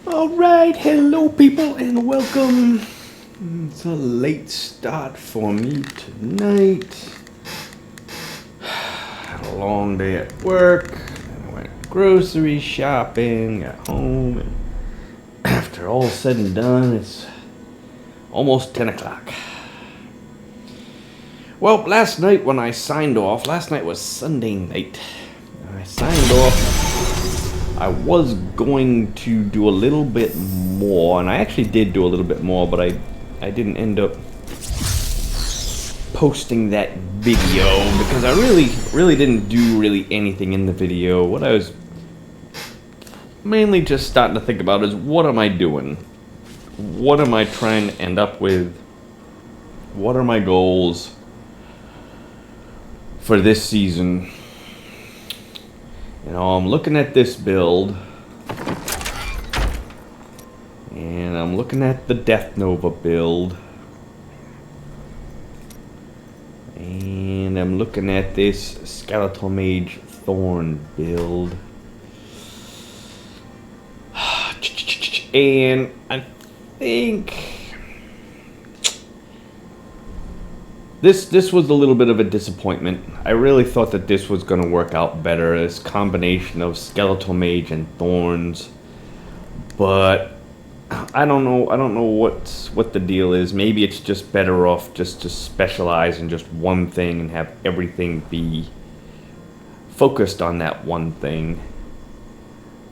Alright, hello people and welcome. It's a late start for me tonight. Had a long day at work. I went grocery shopping, got home, and after all said and done, it's almost 10 o'clock. Well, last night when I signed off, last night was Sunday night. I signed off. I was going to do a little bit more, and I actually did do a little bit more, but I didn't end up posting that video because I really didn't do anything in the video. What I was mainly just starting to think about is, what am I doing? What am I trying to end up with? What are my goals for this season? You know, I'm looking at this build, and I'm looking at the Death Nova build, and I'm looking at this Skeletal Mage Thorn build, and I think This was a little bit of a disappointment. I really thought that this was going to work out better, this combination of Skeletal Mage and Thorns. But I don't know what the deal is. Maybe it's just better off just to specialize in just one thing and have everything be focused on that one thing.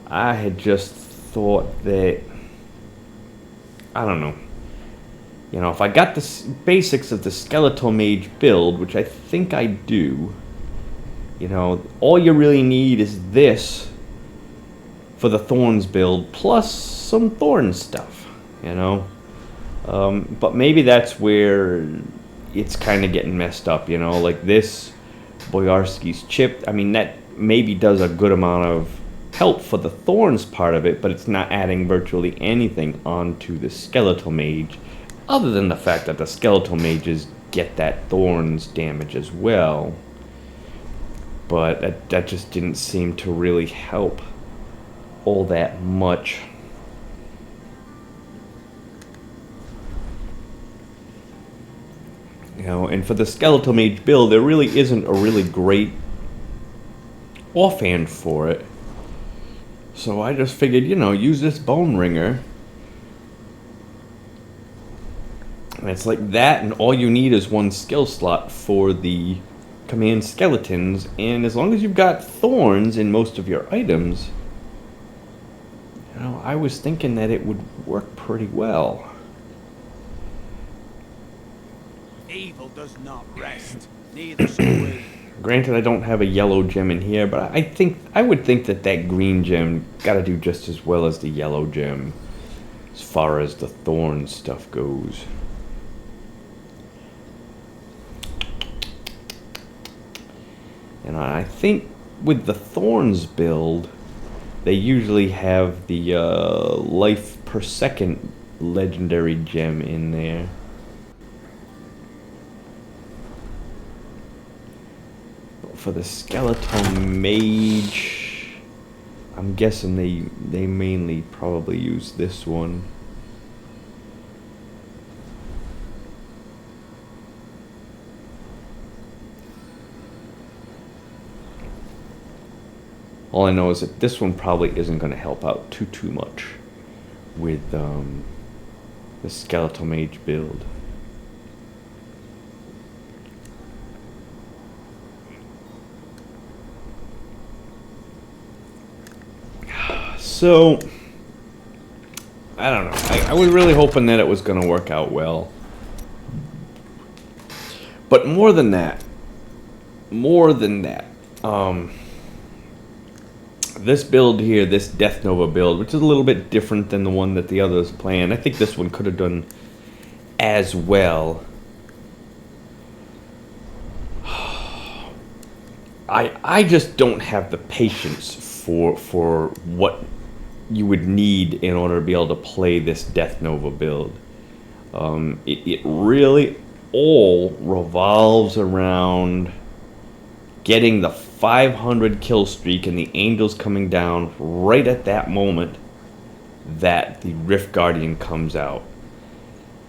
I had just thought that, I don't know. You know, if I got the basics of the Skeletal Mage build, which I think I do, you know, all you really need is this for the Thorns build, plus some Thorn stuff, you know. But maybe that's where it's kind of getting messed up, you know, like this Boyarsky's Chip. I mean, that maybe does a good amount of help for the Thorns part of it, but it's not adding virtually anything onto the Skeletal Mage. Other than the fact that the Skeletal Mages get that Thorns damage as well. But that just didn't seem to really help all that much. You know, and for the Skeletal Mage build, there really isn't a really great offhand for it. So I just figured, you know, use this Bone Ringer. And it's like that, and all you need is one skill slot for the command skeletons, and as long as you've got Thorns in most of your items, you know, I was thinking that it would work pretty well. Evil does not rest, neither shall we. Granted, I don't have a yellow gem in here, but I would think that green gem gotta do just as well as the yellow gem as far as the Thorn stuff goes. And I think with the Thorns build, they usually have the life per second legendary gem in there. But for the Skeletal Mage, I'm guessing they mainly probably use this one. All I know is that this one probably isn't going to help out too much with the Skeletal Mage build. So, I don't know. I was really hoping that it was going to work out well. But more than that, this build here, this Death Nova build, which is a little bit different than the one that the others planned. I think this one could have done as well. I just don't have the patience for what you would need in order to be able to play this Death Nova build. It really all revolves around getting the 500 kill streak and the angels coming down right at that moment that the Rift Guardian comes out.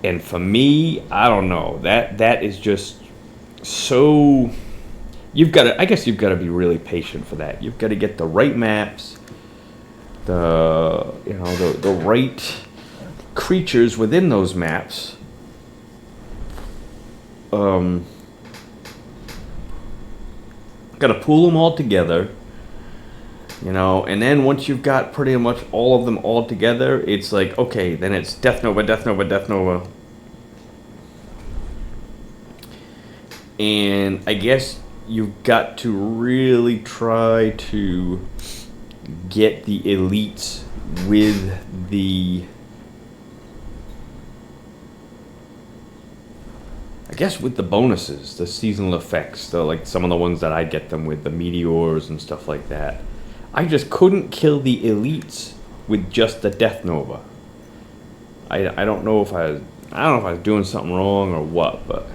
And for me, I don't know. That is just so. You've got to. I guess you've got to be really patient for that. You've got to get the right maps, the right creatures within those maps. Got to pool them all together. And then once you've got pretty much all of them all together, it's like, okay, then it's Death Nova, Death Nova, Death Nova. And I guess you've got to really try to get the elites with the... I guess with the bonuses, the seasonal effects, like some of the ones that I get them with, the meteors and stuff like that. I just couldn't kill the elites with just the Death Nova. I don't know if I was doing something wrong or what, but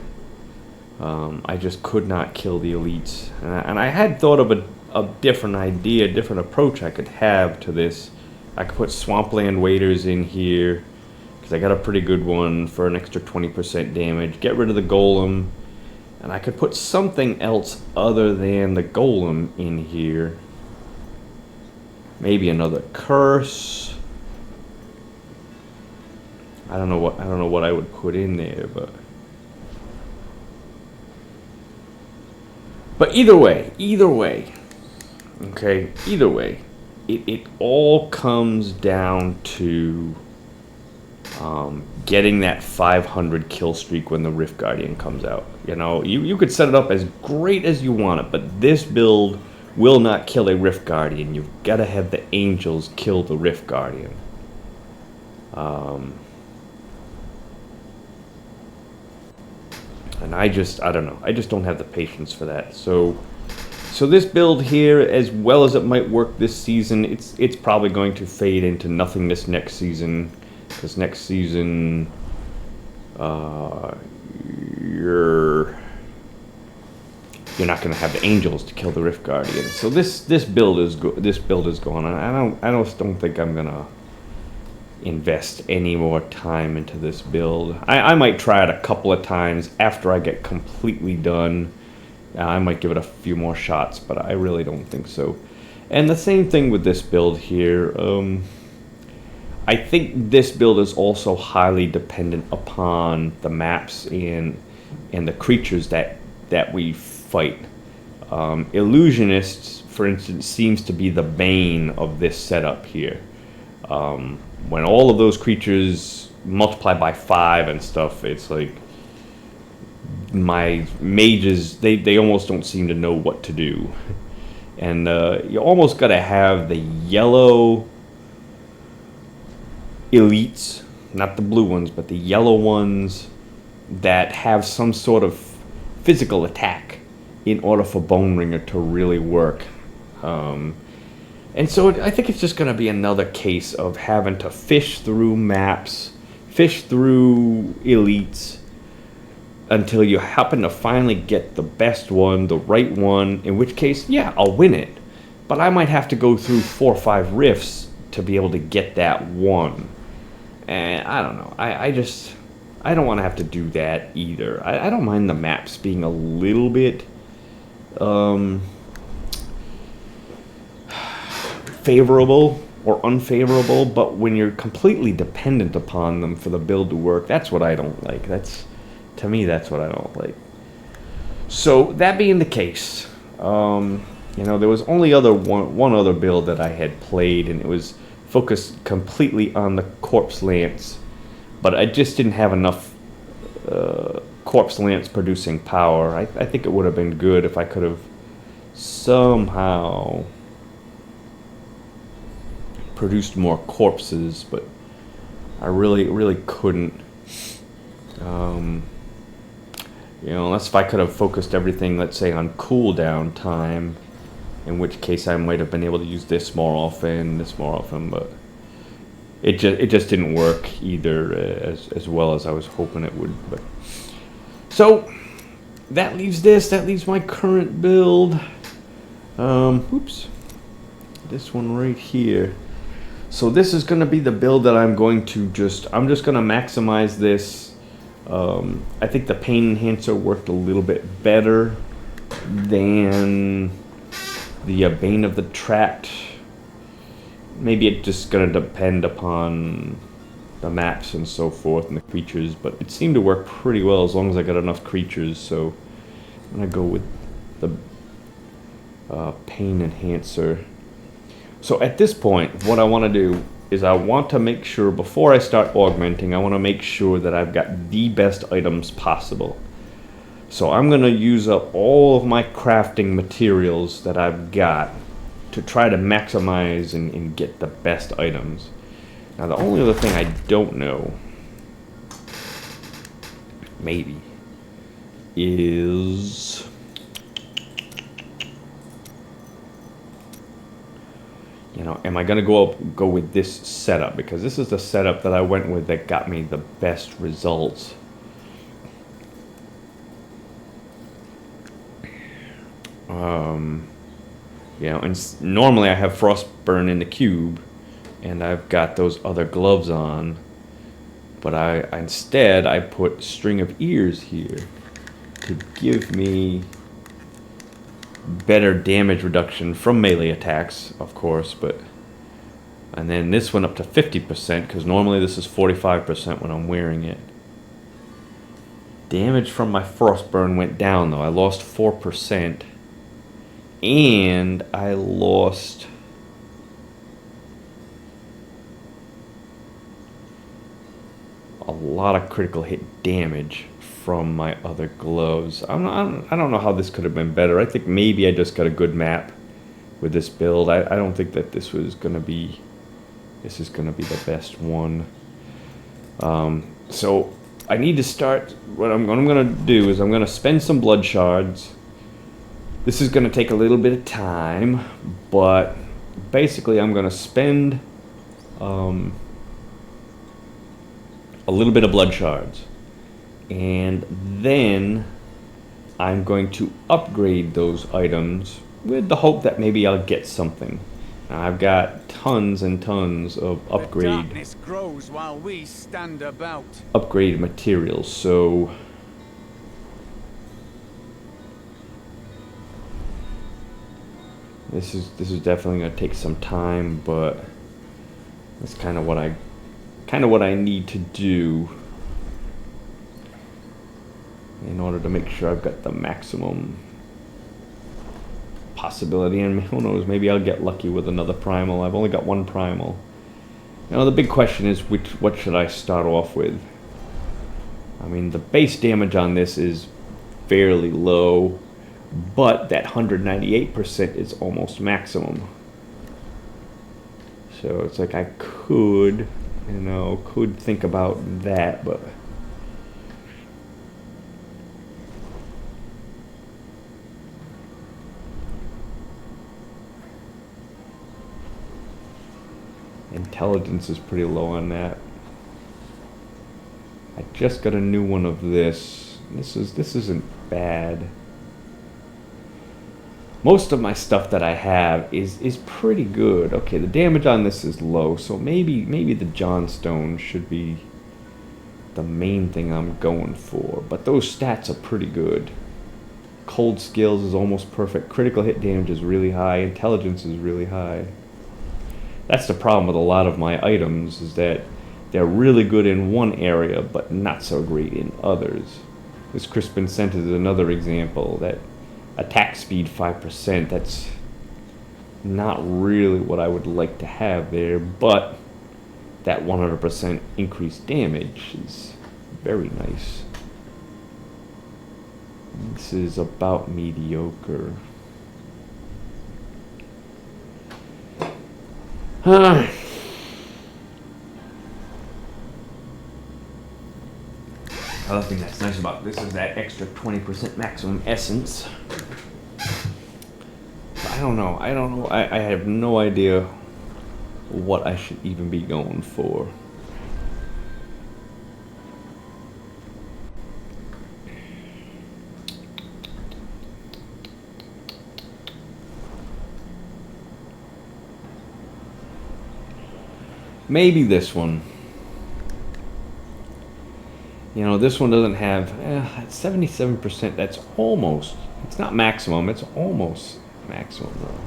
I just could not kill the elites. And I had thought of a different idea, a different approach I could have to this. I could put Swampland Waders in here, because I got a pretty good one for an extra 20% damage. Get rid of the Golem, and I could put something else other than the Golem in here. Maybe another curse. I don't know what I would put in there, but either way, okay, either way, it all comes down to getting that 500 kill streak when the Rift Guardian comes out. You could set it up as great as you want it, but this build will not kill a Rift Guardian. You've got to have the angels kill the Rift Guardian. And I don't know. I just don't have the patience for that. So this build here, as well as it might work this season, it's probably going to fade into nothingness next season. Because next season, you're not going to have the angels to kill the Rift Guardian. So this build is going on. I don't think I'm going to invest any more time into this build. I might try it a couple of times after I get completely done. I might give it a few more shots, but I really don't think so. And the same thing with this build here. I think this build is also highly dependent upon the maps and the creatures that we fight. Illusionists, for instance, seems to be the bane of this setup here. When all of those creatures multiply by 5 and stuff, it's like my mages, they almost don't seem to know what to do. And you almost got to have the yellow elites, not the blue ones, but the yellow ones that have some sort of physical attack in order for Bone Ringer to really work. And so I think it's just going to be another case of having to fish through maps, fish through elites, until you happen to finally get the best one, the right one, in which case, yeah, I'll win it. But I might have to go through 4 or 5 rifts to be able to get that one. And I don't know. I don't want to have to do that either. I don't mind the maps being a little bit favorable or unfavorable, but when you're completely dependent upon them for the build to work, that's what I don't like. To me, that's what I don't like. So that being the case, there was only one other build that I had played, and it was focused completely on the Corpse Lance, but I just didn't have enough Corpse Lance producing power. I think it would have been good if I could have somehow produced more corpses, but I really couldn't. Unless if I could have focused everything, let's say, on cooldown time, in which case I might have been able to use this more often, but it just didn't work either as well as I was hoping it would. But so that leaves my current build. Oops, this one right here. So this is going to be the build that I'm going to I'm just going to maximize this. I think the pain enhancer worked a little bit better than the Bane of the Tract. Maybe it's just going to depend upon the maps and so forth and the creatures, but it seemed to work pretty well as long as I got enough creatures, so I'm going to go with the pain enhancer. So at this point, what I want to do is I want to make sure, before I start augmenting, I want to make sure that I've got the best items possible. So I'm going to use up all of my crafting materials that I've got to try to maximize and get the best items. Now the only other thing I don't know, maybe, is... You know, am I going to go with this setup? Because this is the setup that I went with that got me the best results. You know, and normally I have Frostburn in the cube, and I've got those other gloves on. But instead I put String of Ears here to give me better damage reduction from melee attacks, of course, and then this went up to 50% because normally this is 45% when I'm wearing it. Damage from my Frostburn went down though. I lost 4%, and I lost a lot of critical hit damage from my other gloves. I don't know how this could have been better. I think maybe I just got a good map with this build. I don't think that this is gonna be the best one. So I need to start. What I'm gonna do is I'm gonna spend some blood shards. This is gonna take a little bit of time, but basically I'm gonna spend a little bit of blood shards. And then I'm going to upgrade those items with the hope that maybe I'll get something. Now, I've got tons and tons of upgrade darkness grows while we stand about. Upgrade materials. So this is definitely going to take some time, but that's kind of what I need to do in order to make sure I've got the maximum possibility. And who knows, maybe I'll get lucky with another primal. I've only got one primal. Now the big question is what should I start off with? I mean, the base damage on this is fairly low, but that 198% is almost maximum. So it's like I could think about that, but intelligence is pretty low on that. I just got a new one of this. This isn't bad. Most of my stuff that I have is pretty good. Okay, the damage on this is low, so maybe the Johnstone should be the main thing I'm going for. But those stats are pretty good. Cold skills is almost perfect. Critical hit damage is really high. Intelligence is really high. That's the problem with a lot of my items, is that they're really good in one area, but not so great in others. This Crispin Scent is another example. That attack speed 5%, that's not really what I would like to have there, but that 100% increased damage is very nice. This is about mediocre. Other thing that's nice about this is that extra 20% maximum essence. But I don't know. I have no idea what I should even be going for. Maybe this one. You know, this one doesn't have 77%. That's almost. It's not maximum. It's almost maximum though.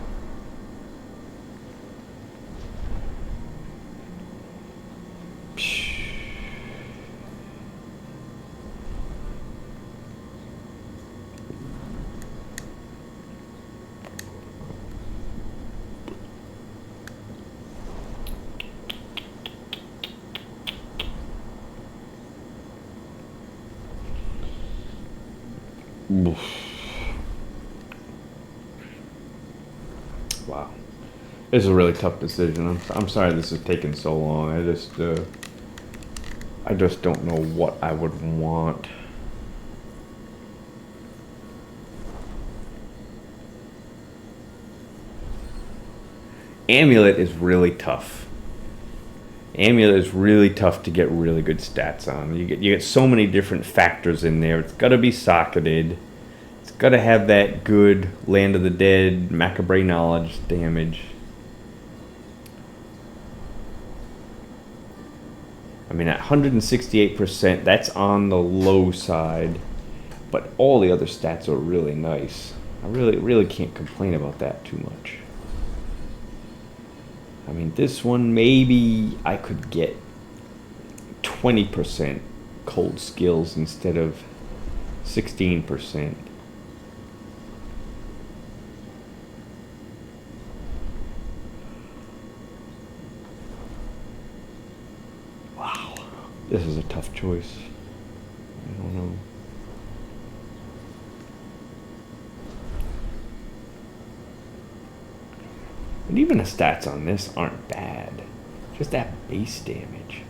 Wow, this is a really tough decision. I'm sorry this is taking so long. I just don't know what I would want. Amulet is really tough. Amulet is really tough to get really good stats on. You get so many different factors in there. It's got to be socketed. It's got to have that good Land of the Dead, Macabre Knowledge damage. I mean, at 168%, that's on the low side. But all the other stats are really nice. I really can't complain about that too much. I mean, this one, maybe I could get 20% cold skills instead of 16%. Wow, this is a tough choice. I don't know. And even the stats on this aren't bad. Just that base damage.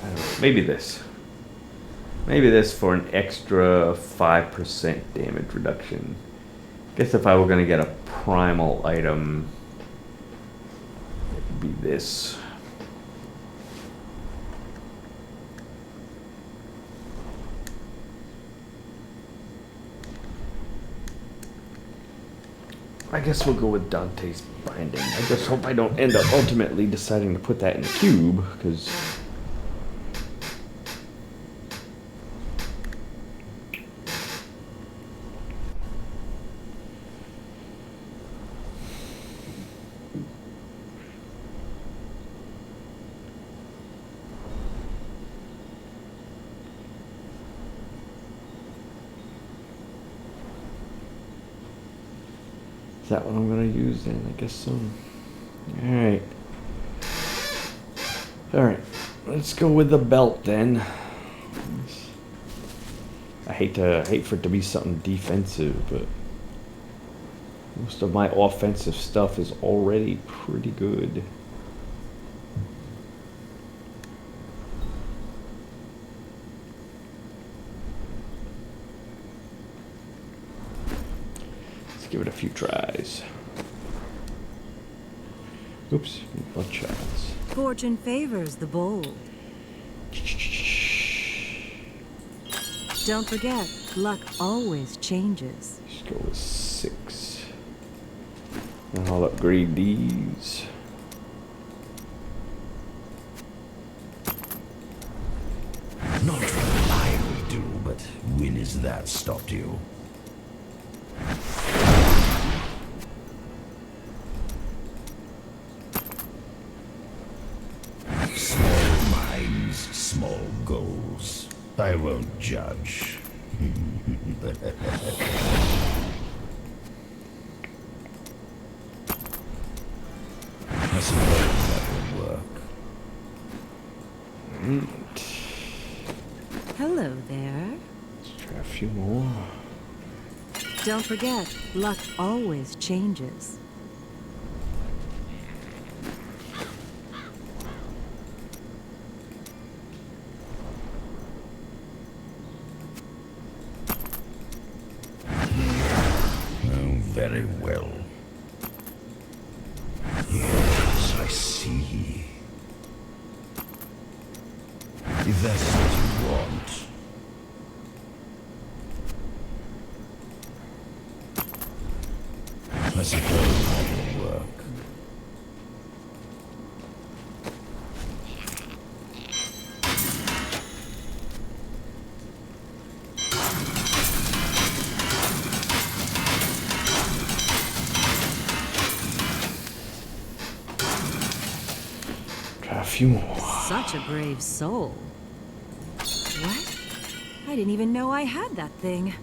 I don't know, maybe this. Maybe this for an extra 5% damage reduction. Guess if I were going to get a primal item, it would be this. I guess we'll go with Dante's Binding. I just hope I don't end up ultimately deciding to put that in the cube, because is that what I'm going to use then? I guess so. Alright. Alright. Let's go with the belt then. I hate for it to be something defensive, but most of my offensive stuff is already pretty good. Give it a few tries. Oops, blood shots. Fortune favors the bold. Don't forget, luck always changes. Let's go with 6. And I'll upgrade these. Not what I will do, but when has that stopped you? Small goals. I won't judge. I suppose that will work. Hello there. Let's try a few more. Don't forget, luck always changes. Very well. Yes, I If that's what you want. I suppose that will work. Try a few more. Such a brave soul. What? I didn't even know I had that thing.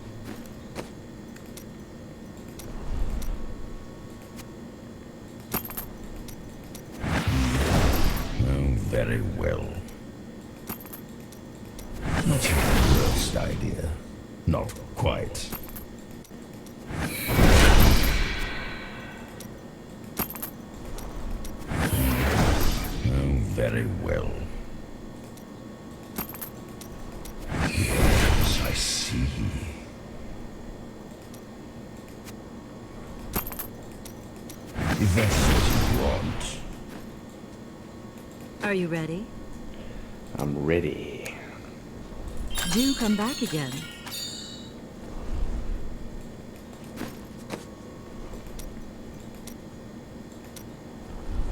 Oh, very well. Not your worst idea. Not quite. Oh, very well. Yes, I see. If that's what you want. Are you ready? I'm ready. Do come back again.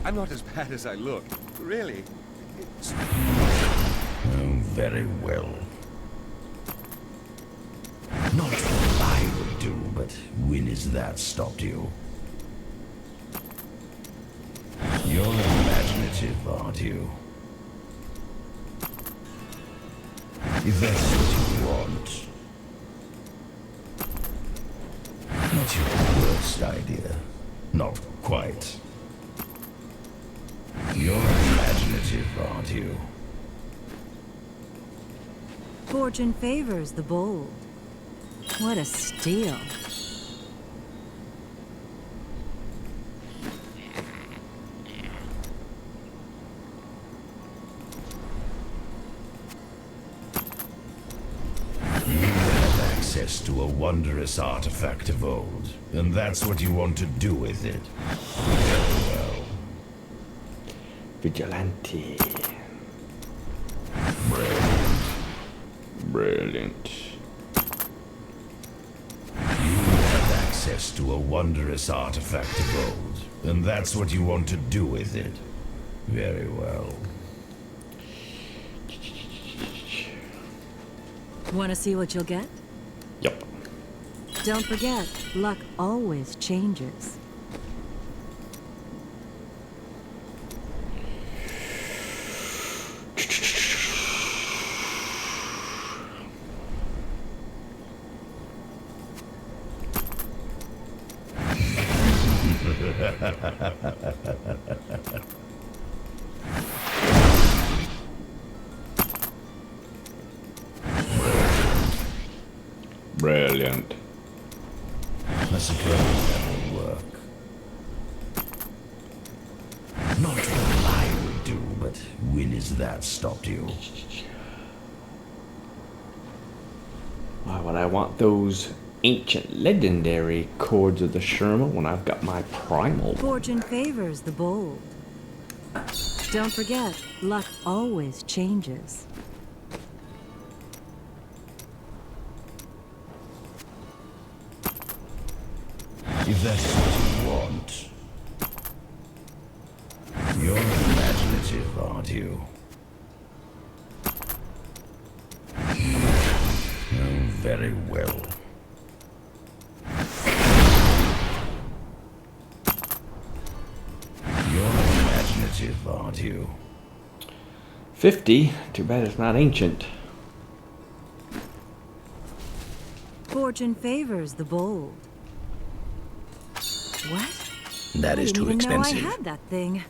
I'm not as bad as I look. Really. It's... Oh, very well. Not what I would do, but when has that stopped you? You're imaginative, aren't you? If that's what you want. Not your worst idea. Not quite. You're imaginative, aren't you? Fortune favors the bold. What a steal. You have access to a wondrous artifact of old, and that's what you want to do with it. Very well. Vigilante. Brilliant. Brilliant. You have access to a wondrous artifact of old, and that's what you want to do with it. Very well. Want to see what you'll get? Yep. Don't forget, luck always changes. Brilliant. I suppose that will work. Not what I would do, but when has that stopped you? Why would I want those ancient legendary chords of the Sherma when I've got my primal? Fortune favors the bold. Don't forget, luck always changes. If that's what you want. You're imaginative, aren't you? Oh, very well. You're imaginative, aren't you? 50. Too bad it's not ancient. Fortune favors the bold. What? That I is didn't too even expensive. know I had that thing.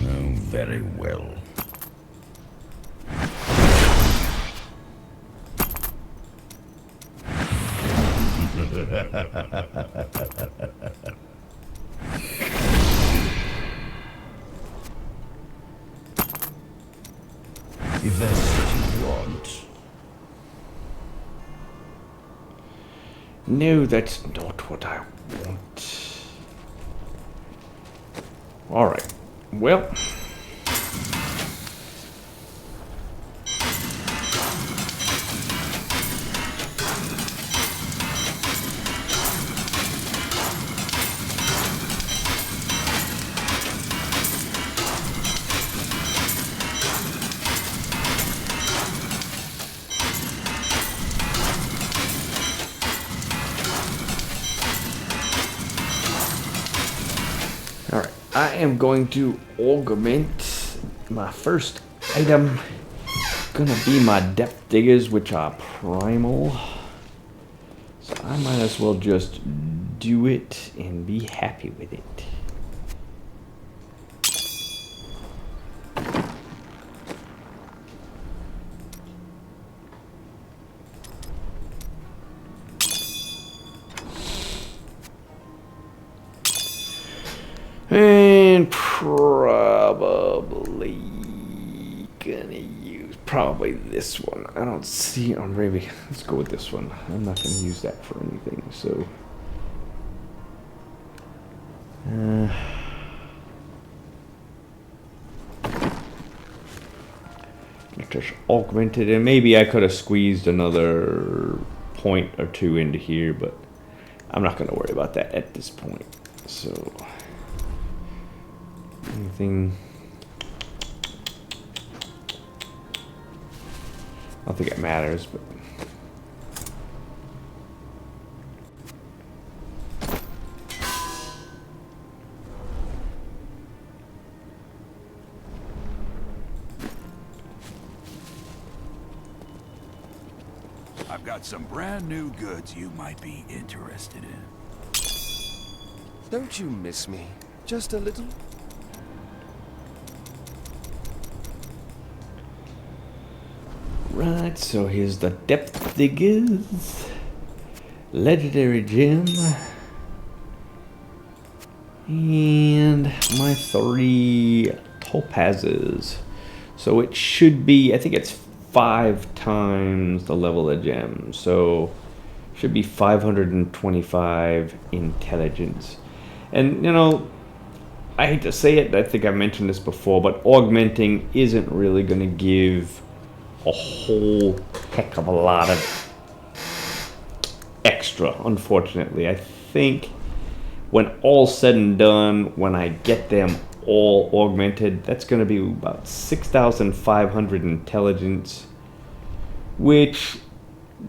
Oh, very well. If that's what you want. No, that's not what I want. Alright. Well. Alright, I am going to augment my first item. Gonna be my depth diggers, which are primal. So I might as well just do it and be happy with it. And probably gonna use this one. I don't see, or maybe let's go with this one. I'm not gonna use that for anything, so just augmented, and maybe I could have squeezed another point or two into here, but I'm not gonna worry about that at this point. So anything, I don't think it matters, but I've got some brand new goods you might be interested in. Don't you miss me? Just a little? right, so here's the depth diggers, legendary gem, and my 3 topazes. So it should be, I think it's 5 times the level of gem, so should be 525 intelligence. And you know, I hate to say it, I think I mentioned this before, but augmenting isn't really going to give a whole heck of a lot of extra, unfortunately. I think when all's said and done, when I get them all augmented, that's going to be about 6,500 intelligence, which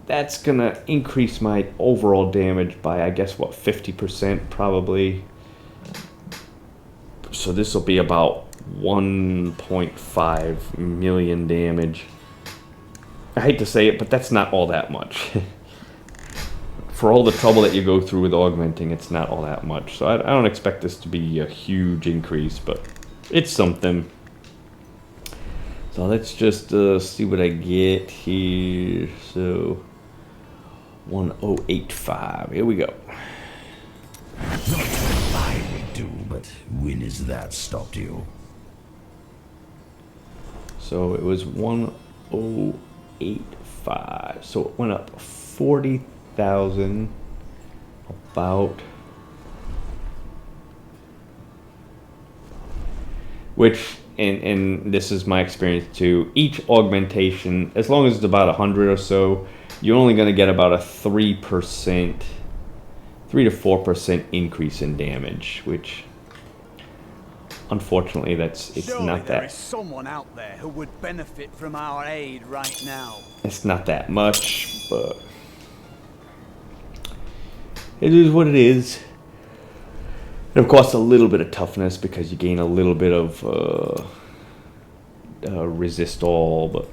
that's going to increase my overall damage by, I guess, what, 50% probably. So this will be about 1.5 million damage. I hate to say it, but that's not all that much. For all the trouble that you go through with augmenting, it's not all that much. So I don't expect this to be a huge increase, but it's something. So let's just see what I get here. So 1085. Here we go. Not what I would do, but when has that stopped you? So it was 1085. So it went up 40,000 about, which, and this is my experience too, each augmentation, as long as it's about 100 or so, you're only going to get about a 3% 3 to 4% increase in damage, which unfortunately it's Surely not there that. is someone out there who would benefit from our aid right now. It's not that much, but it is what it is. And of course, a little bit of toughness because you gain a little bit of resist all, but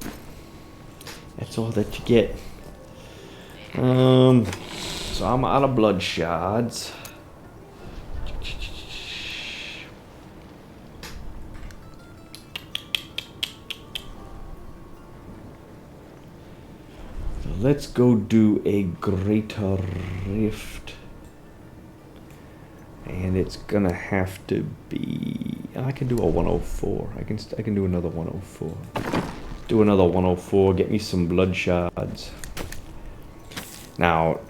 that's all that you get. So I'm out of blood shards. So let's go do a greater rift. And it's gonna have to be, I can do a 104. I can do another 104. Do another 104, get me some blood shards. Now,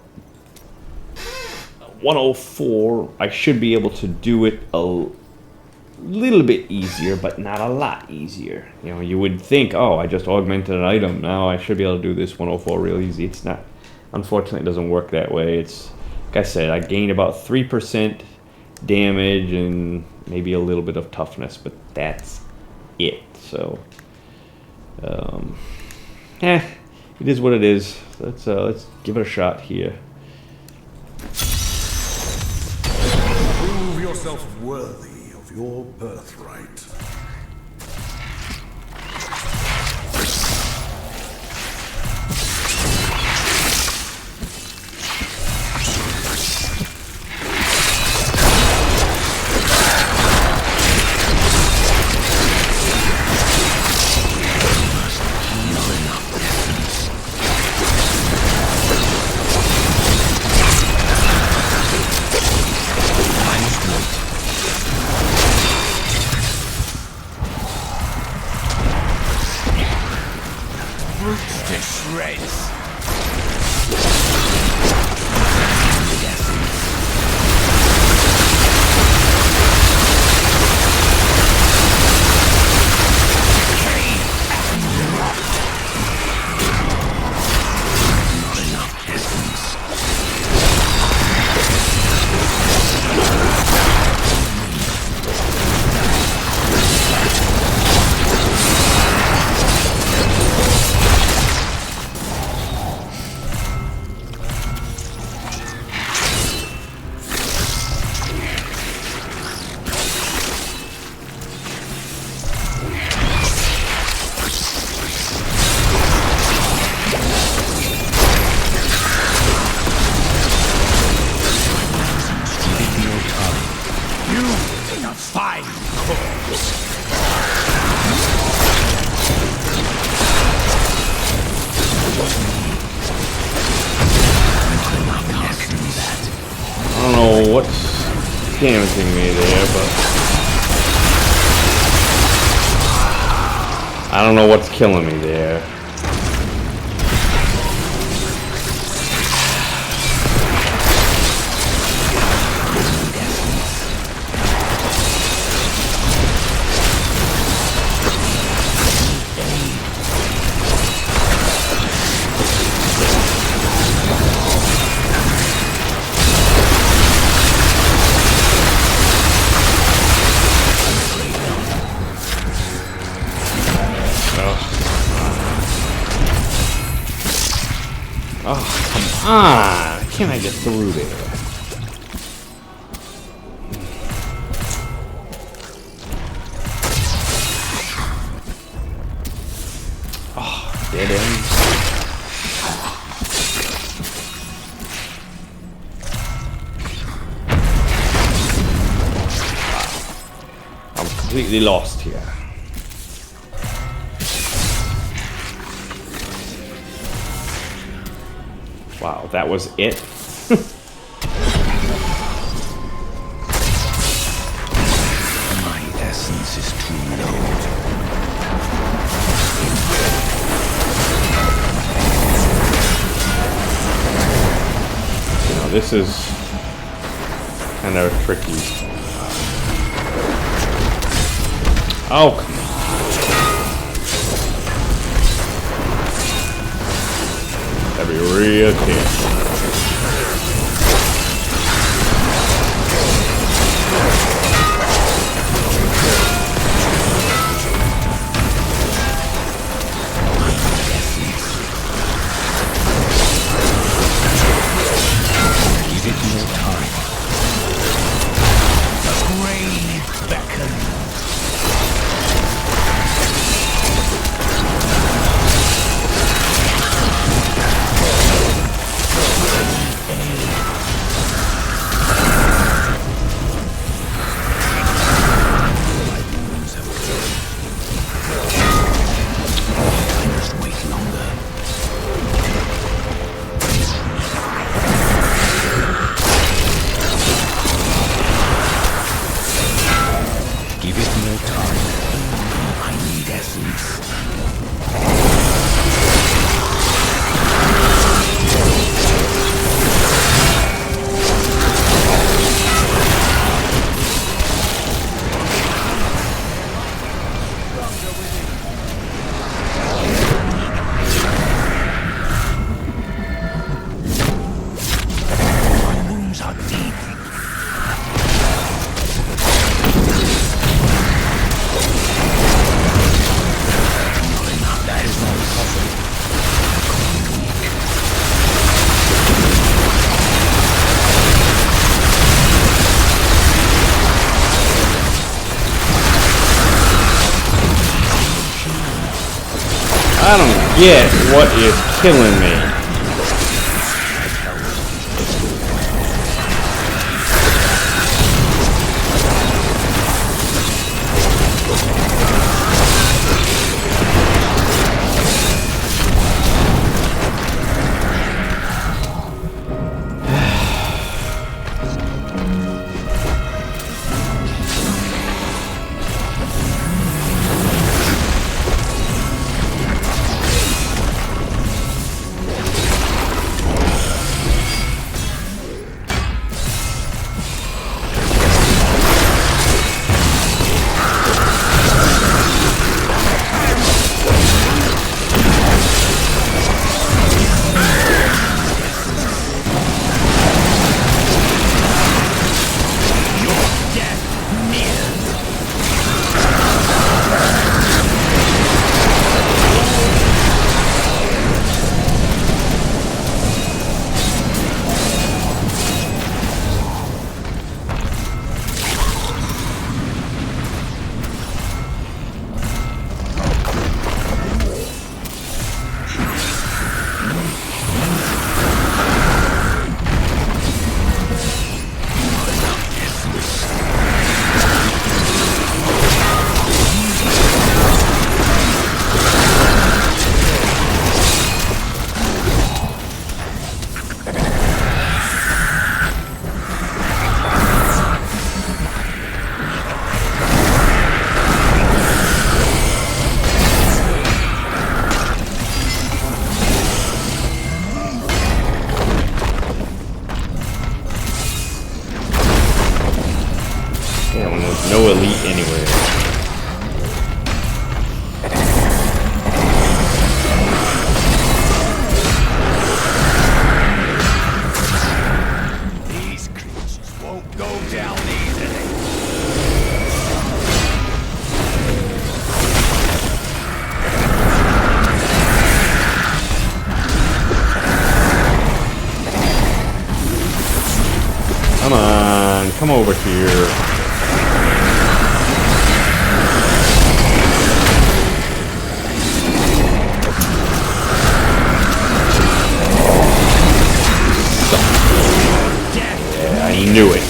104, I should be able to do it a little bit easier, but not a lot easier. You know, you would think, oh, I just augmented an item, now I should be able to do this 104 real easy. It's not. Unfortunately, it doesn't work that way. It's, like I said, I gained about 3% damage and maybe a little bit of toughness, but that's it. So, it is what it is. Let's give it a shot here. Prove yourself worthy of your birthright. Damaging me there, but I don't know what's killing me there. Oh, come on! Can't I get through there? Oh, dead end. I'm completely lost here. Wow, that was it? My essence is too low. You know, this is kind of tricky. Oh, come on. Gotta be real careful. Give it more time. The grave beckons. I don't get what is killing me. No elite anywhere. These creatures won't go down easily. Come on, come over here. I knew it.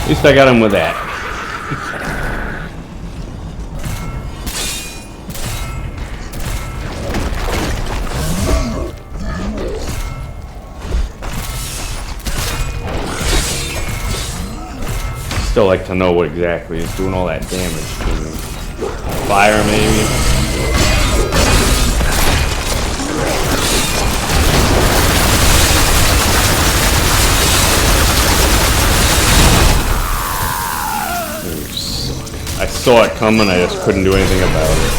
At least I got him with that. Still like to know what exactly is doing all that damage to me. Fire maybe? I saw it coming, I just couldn't do anything about it.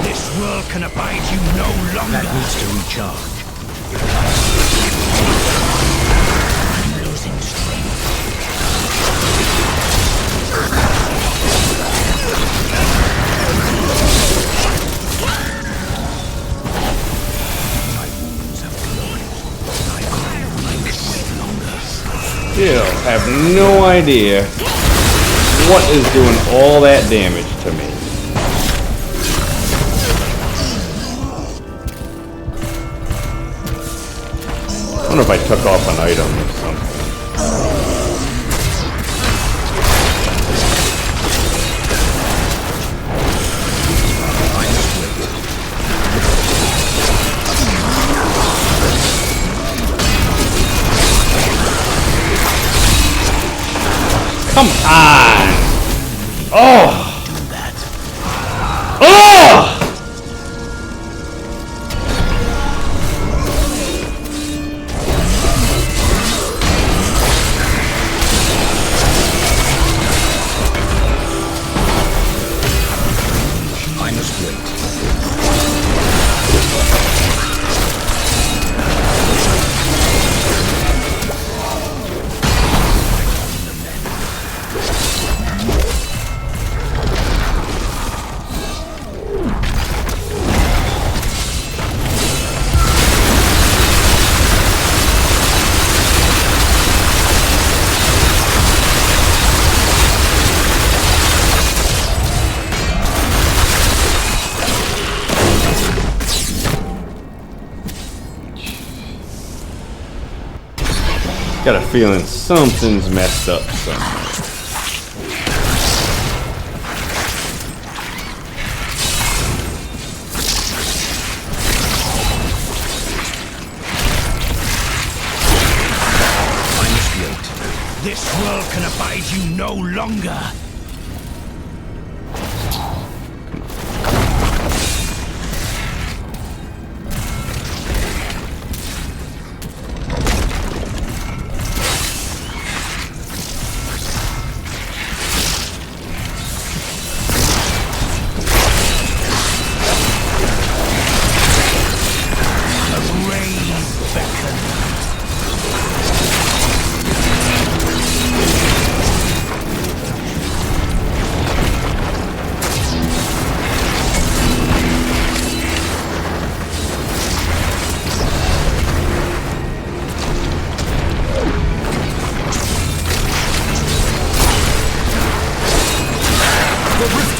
This world can abide you no longer. That needs to recharge. I'm losing strength. Still have no idea what is doing all that damage to me. I wonder if I took off an item or something. Come on! Oh! Oh! Got a feeling something's messed up somewhere. This world can abide you no longer!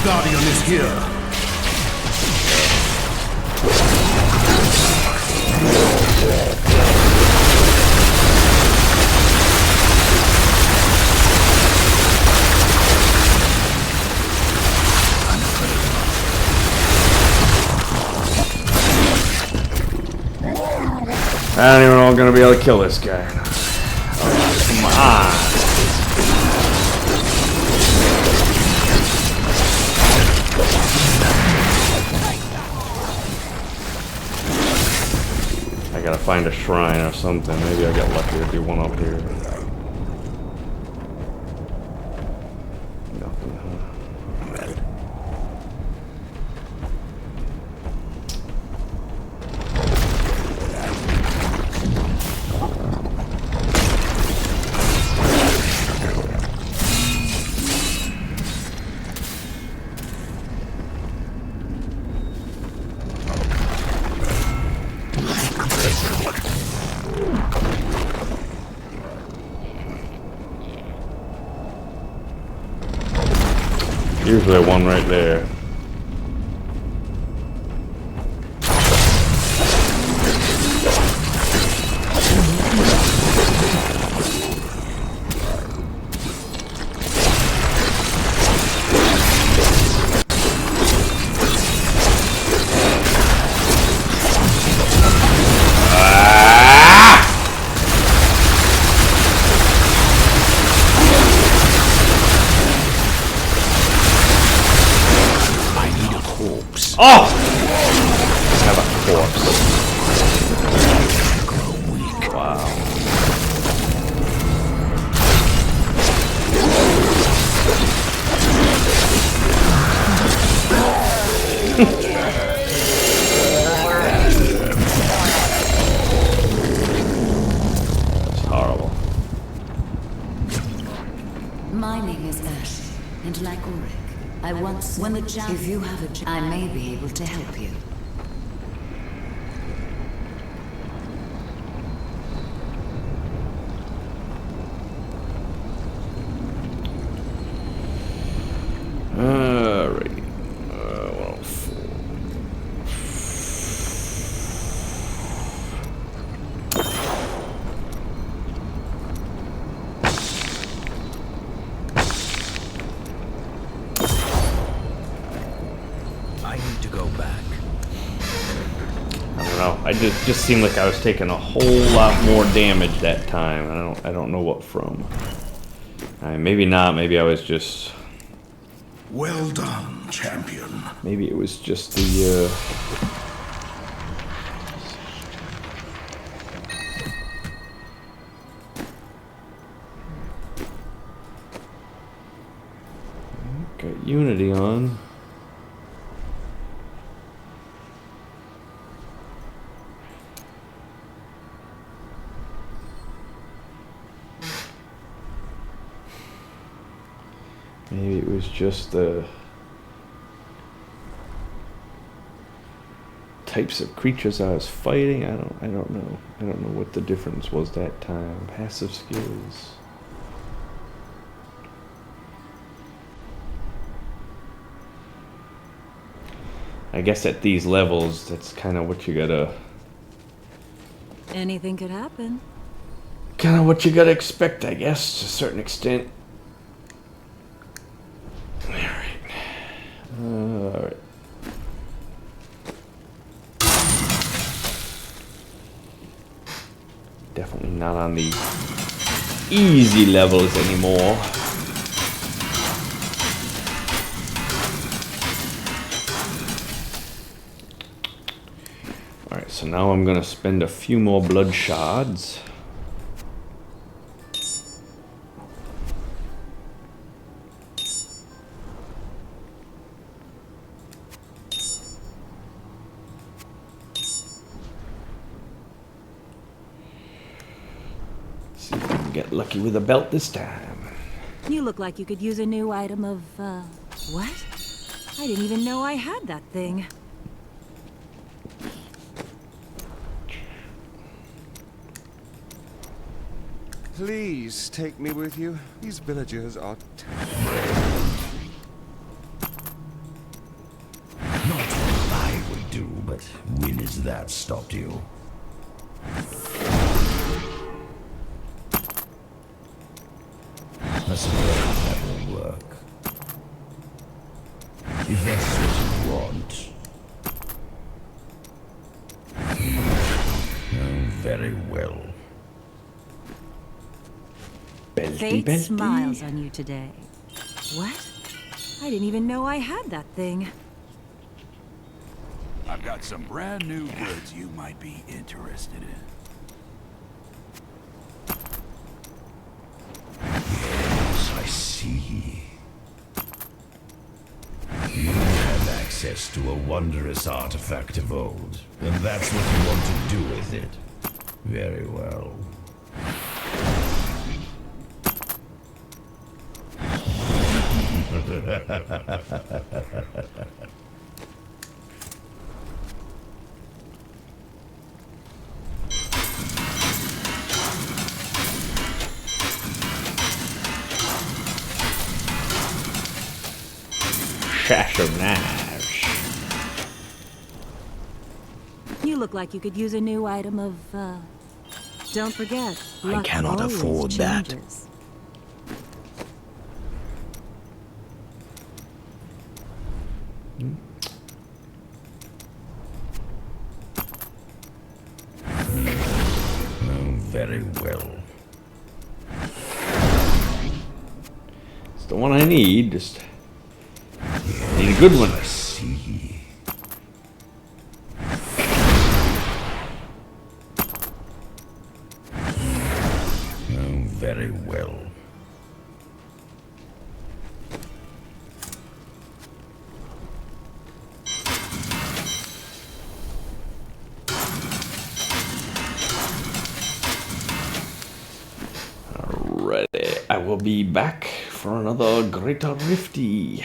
Guardian is here. I don't even know if I'm gonna be able to kill this guy. Oh, come on. I gotta find a shrine or something. Maybe I got lucky to do one up here. Nothing, huh? Usually one right there. Oh! I have a corpse. Wow. That's horrible. My name is Ash, and like Ulrich, I once... When the chance... If you have a chance, I may be able to help you. Alright. 104. I need to go back. I don't know. I just seemed like I was taking a whole lot more damage that time. I don't know what from. Maybe not. Maybe I was just. Well done, champion. Maybe it was just the. Got Unity on. Maybe it was just the types of creatures I was fighting. I don't know. I don't know what the difference was that time. Passive skills. I guess at these levels, that's kind of what you gotta Anything could happen. kind of what you gotta expect, I guess, to a certain extent. Alright. Definitely not on the easy levels anymore. Alright, so now I'm gonna spend a few more blood shards. See if I can get lucky with a belt this time. You look like you could use a new item of, what? I didn't even know I had that thing. Please take me with you. These villagers are Not what I would do, but when has that stopped you? I suppose that will work. If that's what you want. Oh, very well. Fate smiles on you today. What? I didn't even know I had that thing. I've got some brand new goods you might be interested in. Yes, I see. You have access to a wondrous artifact of old, and that's what you want to do with it. Very well. Shashamnash. You look like you could use a new item of, don't forget, luck cannot always afford that. changes. Oh, very well. It's the one I need, just need a good one. I see. Oh, very well. Alrighty, I will be back for another Greater Rifty.